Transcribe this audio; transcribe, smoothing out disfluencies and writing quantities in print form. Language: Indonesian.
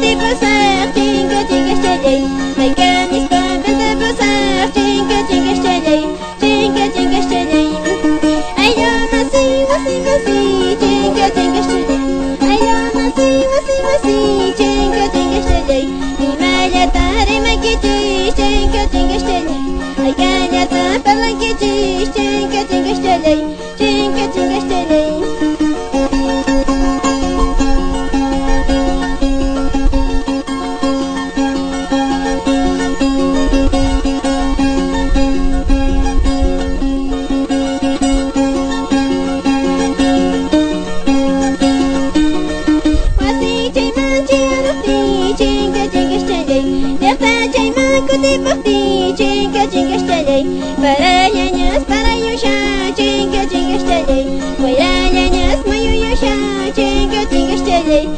de passar, tinga, tinga, estalhei. Ai, camis, pombas de passar, tinga, tinga, estalhei. Tinga, tinga, estalhei. Ai, eu nasci, nasci, nasci, tinga, tinga, estalhei. Ai, eu nasci, nasci, nasci, tinga, tinga, estalhei. E malha, rima que diz, tinga, tinga, estalhei. Ai, galha, fala que diz, tinga, tinga, estalhei. Tinga, tinga, estalhei. Baralhas para eu chá, tinga, tinga, estalhei. Baralhas, moio eu chá, tinga, tinga, estalhei.